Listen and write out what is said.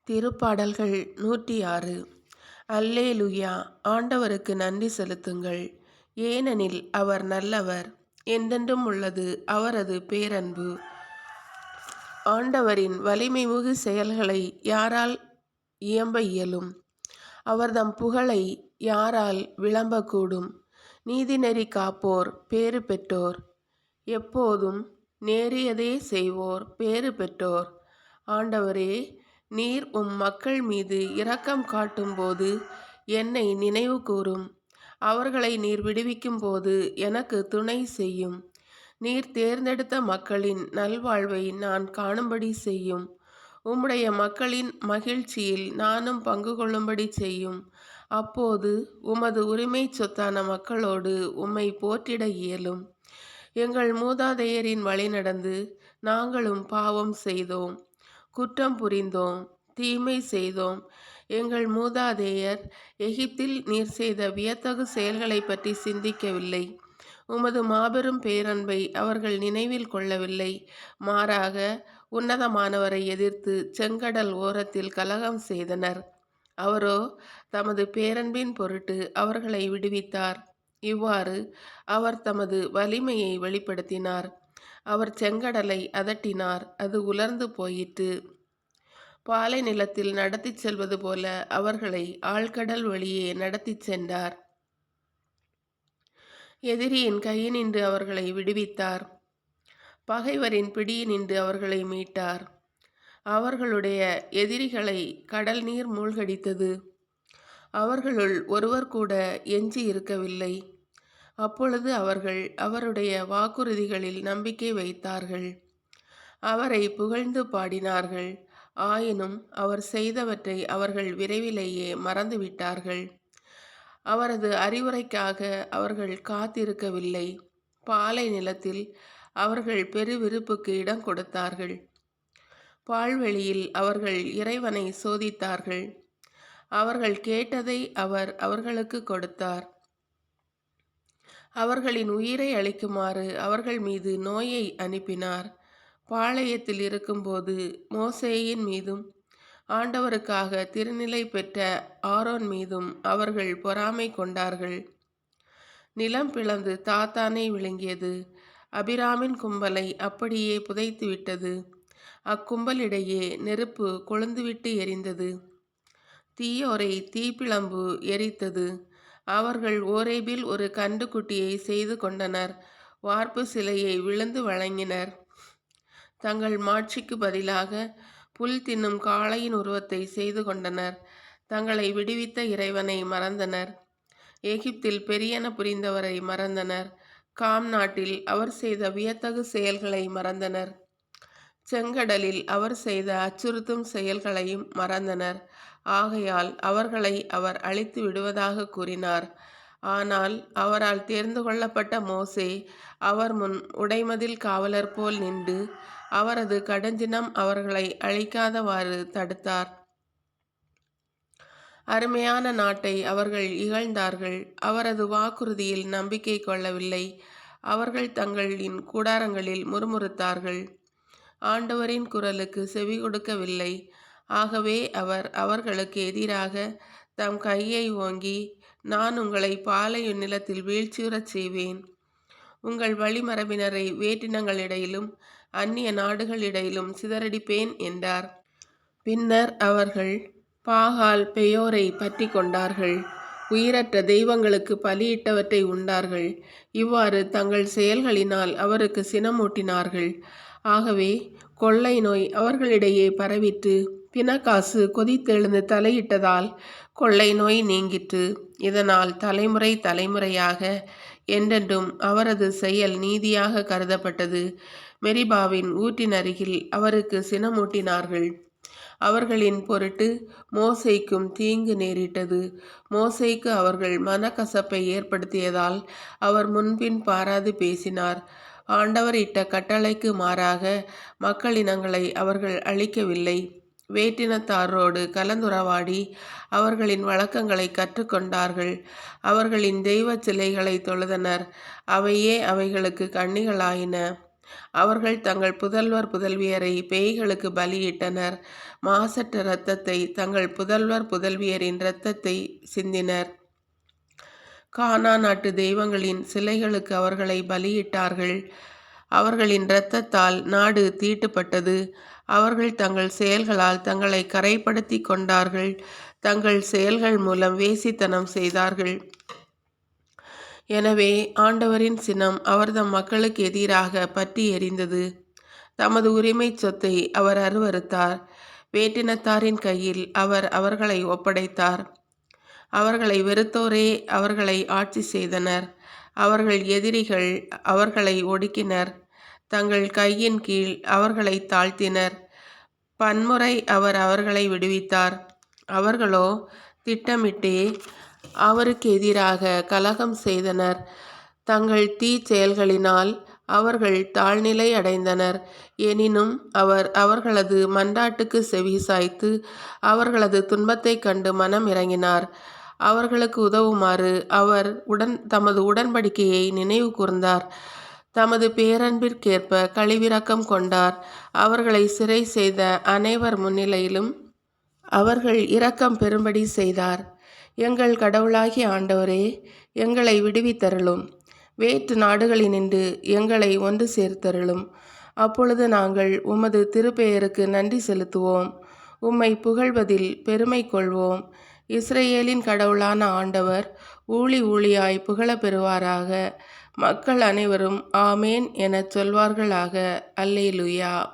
திருப்பாடல்கள் 106. அல்லேலுயா. ஆண்டவருக்கு நன்றி செலுத்துங்கள், ஏனெனில் அவர் நல்லவர், என்றென்றும் உள்ளது அவரது பேரன்பு. ஆண்டவரின் வலிமைமிகு செயல்களை யாரால் இயம்ப இயலும்? அவர்தம் புகழை யாரால் விளம்பக்கூடும்? நீதிநெறி காப்போர் பேறு பெற்றோர், எப்போதும் நேரியதே செய்வோர் பேறு பெற்றோர். ஆண்டவரே, நீர் உம் மக்கள் மீது இரக்கம் காட்டும்போது என்னை நினைவு கூரும். அவர்களை நீர் விடுவிக்கும் போது எனக்கு துணை செய்யும். நீர் தேர்ந்தெடுத்த மக்களின் நல்வாழ்வை நான் காணும்படி செய்யும். உம்முடைய மக்களின் மகிழ்ச்சியில் நானும் பங்கு கொள்ளும்படி செய்யும். அப்போது உமது உரிமை சொத்தான மக்களோடு உம்மை போற்றிட இயலும். எங்கள் மூதாதையரின் வழி நடந்து நாங்களும் பாவம் செய்தோம், குற்றம் புரிந்தோம், தீமை செய்தோம். எங்கள் மூதாதையர் எகிப்தில் நீர் செய்த வியத்தகு செயல்களை பற்றி சிந்திக்கவில்லை. உமது மாபெரும் பேரன்பை அவர்கள் நினைவில் கொள்ளவில்லை. மாறாக உன்னதமானவரை எதிர்த்து செங்கடல் ஓரத்தில் கலகம் செய்தனர். அவரோ தமது பேரன்பின் பொருட்டு அவர்களை விடுவித்தார். இவ்வாறு அவர் தமது வலிமையை வெளிப்படுத்தினார். அவர் செங்கடலை அதட்டினார், அது உலர்ந்து போயிற்று. பாலை நிலத்தில் நடத்தி செல்வது போல அவர்களை ஆழ்கடல் வழியே நடத்தி சென்றார். எதிரியின் கையினின்று அவர்களை விடுவித்தார். பகைவரின் பிடியினின்று அவர்களை மீட்டார். அவர்களுடைய எதிரிகளை கடல் நீர் மூழ்கடித்தது. அவர்களுள் ஒருவர் கூட எஞ்சி இருக்கவில்லை. அப்பொழுது அவர்கள் அவருடைய வாக்குறுதிகளில் நம்பிக்கை வைத்தார்கள். அவரை புகழ்ந்து பாடினார்கள். ஆயினும் அவர் செய்தவற்றை அவர்கள் விரைவிலேயே மறந்துவிட்டார்கள். அவரது அறிவுரைக்காக அவர்கள் காத்திருக்கவில்லை. பாலை நிலத்தில் அவர்கள் பெருவிருப்புக்கு இடம் கொடுத்தார்கள். பால்வெளியில் அவர்கள் இறைவனை சோதித்தார்கள். அவர்கள் கேட்டதை அவர் அவர்களுக்கு கொடுத்தார். அவர்களின் உயிரை அளிக்குமாறு அவர்கள் மீது நோயை அனுப்பினார். பாளையத்தில் இருக்கும்போது மோசேயின் மீதும் ஆண்டவருக்காக திருநிலை பெற்ற ஆரோன் மீதும் அவர்கள் பொறாமை கொண்டார்கள். நிலம் பிளந்து தாத்தானை விழுங்கியது. அபிராமின் கும்பலை அப்படியே புதைத்துவிட்டது. அக்கும்பலிடையே நெருப்பு கொழுந்துவிட்டு எரிந்தது. தீயோரை தீப்பிழம்பு எரித்தது. அவர்கள் ஓரேபில் ஒரு கன்றுக்குட்டியை செய்து கொண்டனர். வார்ப்பு சிலையை விழுந்து வழங்கினர். தங்கள் மாட்சிக்கு பதிலாக புல் தின்னும் காளையின் உருவத்தை செய்து கொண்டனர். தங்களை விடுவித்த இறைவனை மறந்தனர். எகிப்தில் பெரியன புரிந்தவரை மறந்தனர். காம் நாட்டில் அவர் செய்த வியத்தகு செயல்களை மறந்தனர். செங்கடலில் அவர் செய்த அச்சுறுத்தும் செயல்களையும் மறந்தனர். ஆகையால் அவர்களை அவர் அழித்து விடுவதாக கூறினார். ஆனால் அவரால் தேர்ந்து கொள்ளப்பட்ட மோசே அவர் முன் உடைமதில் காவலர் போல் நின்று அவரது கடுஞ்சினம் அவர்களை அழிக்காதவாறு தடுத்தார். அருமையான நாட்டை அவர்கள் இகழ்ந்தார்கள். அவரது வாக்குறுதியில் நம்பிக்கை கொள்ளவில்லை. அவர்கள் தங்களின் கூடாரங்களில் முறுமுறுத்தார்கள். ஆண்டவரின் குரலுக்கு செவி கொடுக்கவில்லை. ஆகவே அவர் அவர்களுக்கு எதிராக தம் கையை ஓங்கி, நான் உங்களை பாலையு நிலத்தில் வீழ்ச்சியுறச் செய்வேன். உங்கள் வழிமரபினரை வேற்றினங்களிடையிலும் அந்நிய நாடுகளிடையிலும் சிதறடிப்பேன் என்றார். பின்னர் அவர்கள் பாகால் பெயோரை பற்றி கொண்டார்கள். உயிரற்ற தெய்வங்களுக்கு பலியிட்டவற்றை உண்டார்கள். இவ்வாறு தங்கள் செயல்களினால் அவருக்கு சினமூட்டினார்கள். ஆகவே கொள்ளை நோய் அவர்களிடையே பரவிற்று. பிணக்காசு கொதித்தெழுந்து தலையிட்டதால் கொள்ளை நோய் நீங்கிற்று. இதனால் தலைமுறை தலைமுறையாக என்றென்றும் அவரது செயல் நீதியாக கருதப்பட்டது. மெரிபாவின் ஊற்றின் அருகில் அவருக்கு சினமூட்டினார்கள். அவர்களின் பொருட்டு மோசேக்கும் தீங்கு நேரிட்டது. மோசேக்கு அவர்கள் மனக்கசப்பை ஏற்படுத்தியதால் அவர் முன்பின் பாராது பேசினார். ஆண்டவர் இட்ட கட்டளைக்கு மாறாக மக்களினங்களை அவர்கள் அழிக்கவில்லை. வேற்றினத்தாரோடு கலந்துறவாடி அவர்களின் வழக்கங்களை கற்றுக்கொண்டார்கள். அவர்களின் தெய்வ சிலைகளை தொழுதனர். அவையே அவைகளுக்கு கண்ணிகளாயின. அவர்கள் தங்கள் புதல்வர் புதல்வியரை பேய்களுக்கு பலியிட்டனர். மாசற்ற இரத்தத்தை, தங்கள் புதல்வர் புதல்வியரின் இரத்தத்தை சிந்தினர். கானா நாட்டு தெய்வங்களின் சிலைகளுக்கு அவர்களை பலியிட்டார்கள். அவர்களின் இரத்தத்தால் நாடு தீட்டுப்பட்டது. அவர்கள் தங்கள் செயல்களால் தங்களை கரைப்படுத்தி கொண்டார்கள். தங்கள் செயல்கள் மூலம் வேசித்தனம் செய்தார்கள். எனவே ஆண்டவரின் சினம் அவர்தம் மக்களுக்கு எதிராக பற்றி எரிந்தது. தமது உரிமை சொத்தை அவர் அருவருத்தார். வேற்றினத்தாரின் கையில் அவர் அவர்களை ஒப்படைத்தார். அவர்களை வெறுத்தோரே அவர்களை ஆட்சி செய்தனர். அவர்கள் எதிரிகள் அவர்களை ஒடுக்கினர். தங்கள் கையின் கீழ் அவர்களை தாழ்த்தினர். பன்முறை அவர் அவர்களை விடுவித்தார். அவர்களோ திட்டமிட்டே அவருக்கு எதிராக கலகம் செய்தனர். தங்கள் தீ செயல்களினால் அவர்கள் தாழ்நிலை அடைந்தனர். எனினும் அவர் அவர்களது மன்றாட்டுக்கு செவி சாய்த்து அவர்களது துன்பத்தைக் கண்டு மனம் இறங்கினார். அவர்களுக்கு உதவுமாறு அவர் தமது உடன்படிக்கையை நினைவு கூர்ந்தார். தமது பேரன்பிற்கேற்ப கழிவிரக்கம் கொண்டார். அவர்களை சிறை செய்த அனைவர் முன்னிலையிலும் அவர்கள் இரக்கம் பெறும்படி செய்தார். எங்கள் கடவுளாகிய ஆண்டவரே, எங்களை விடுவித்தருளும். வேற்று நாடுகளினின்று எங்களை ஒன்று சேர்த்தருளும். அப்பொழுது நாங்கள் உமது திருப்பெயருக்கு நன்றி செலுத்துவோம். உம்மை புகழ்வதில் பெருமை கொள்வோம். இஸ்ரேலின் கடவுளான ஆண்டவர் ஊழி ஊழியாய் புகழப் பெறுவாராக. மக்கள் அனைவரும் ஆமேன் எனச் சொல்வார்களாக. அல்லேலூயா.